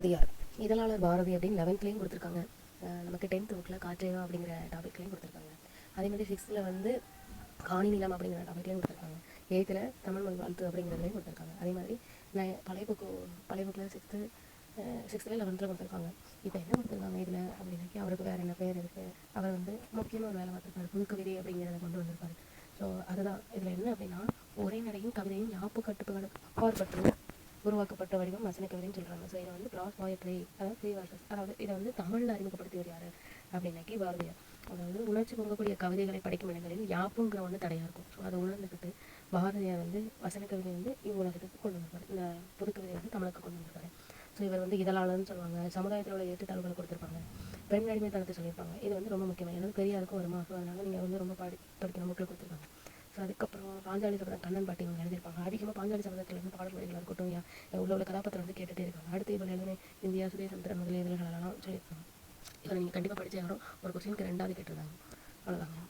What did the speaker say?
பாரதியார் இதழாளர் பாரதி அப்படின்னு 11th கொடுத்துருக்காங்க. நமக்கு 10th புக்கில் காற்றேவா அப்படிங்கிற டாபிக்லேயும் கொடுத்துருக்காங்க. அதே மாதிரி 6th வந்து காணி நிலம் அப்படிங்கிற டாபிக்லேயும் கொடுத்துருக்காங்க. 8th தமிழ் மொழி வாழ்த்து அப்படிங்கிறதுலையும் கொடுத்துருக்காங்க. அதே மாதிரி பழைய புக்கில் 6th 11th கொடுத்துருக்காங்க. இப்போ என்ன கொடுத்துருக்காங்க இதில் அப்படின்னாக்கி அவருக்கு வேறு என்ன பேர் இருக்குது, அவர் வந்து முக்கியமாக ஒரு வேலை பார்த்துருக்காரு, புதுக்கவிதை அப்படிங்கிறத கொண்டு வந்திருப்பாரு. ஸோ அதுதான் இதில் என்ன அப்படின்னா, உரைநடையும் கவிதையும் யாப்பு கட்டுப்பாடுக்கு அப்பாற்பட்டு உருவாக்கப்பட்ட வடிவம் வசன கவிதைன்னு சொல்கிறாங்க. ஸோ இதை வந்து ப்ராஸ் போயட்ரி, அதாவது ஃப்ரீ வார்சஸ், அதாவது இதை வந்து தமிழில் அறிமுகப்படுத்தியவர் யார் அப்படின்னாக்கி பாரதியார். அதாவது உணர்ச்சி பொங்கக்கூடிய கவிதைகளை படிக்கும் இடங்களில் யாப்புங்கிற ஒன்று தடையாக இருக்கும். ஸோ அதை உணர்ந்துக்கிட்டு பாரதியார் வந்து வசன கவிதை வந்து இவ்வுலகத்துக்கு கொண்டு வந்திருப்பார், இந்த புதுக்கவிதை வந்து தமிழுக்கு கொண்டு வந்திருப்பாரு. ஸோ இவர் வந்து இதழாளர்னு சொல்லுவாங்க. சமுதாயத்தில் உள்ள ஏற்றுத்தாழ்வுகளை கொடுத்துருப்பாங்க, பெண் அடிமைத்தனத்தை சொல்லியிருப்பாங்க. இது வந்து ரொம்ப முக்கியமாக ஏன்னா பெரியாருக்கும் வருமா. ஸோ அதனால் நீங்கள் வந்து ரொம்ப படிக்கணும் புக்கில் கொடுத்துருக்காங்க. ஸோ அதுக்கப்புறம் பாஞ்சாலி சபதம் கண்ணன் பாட்டி இவங்க எழுதியிருப்பாங்க. அதிகமாக பாஞ்சாலி சபதத்துலேருந்து பாடல் வரிகளாக இருக்கட்டும், உள்ள கதாபாத்திரம் வந்து கேட்டுகிட்டே இருக்காங்க. அடுத்து இவள் எழுதின இந்தியா சுதேசந்திரன் முதலிய இதழ்களெல்லாம் சொல்லியிருக்காங்க. இவரை நீங்கள் கண்டிப்பாக படித்தே ஆகணும். ஒரு கொஸ்டினுக்கு 2வது கேட்டிருந்தாங்க. அவ்வளோதாங்க.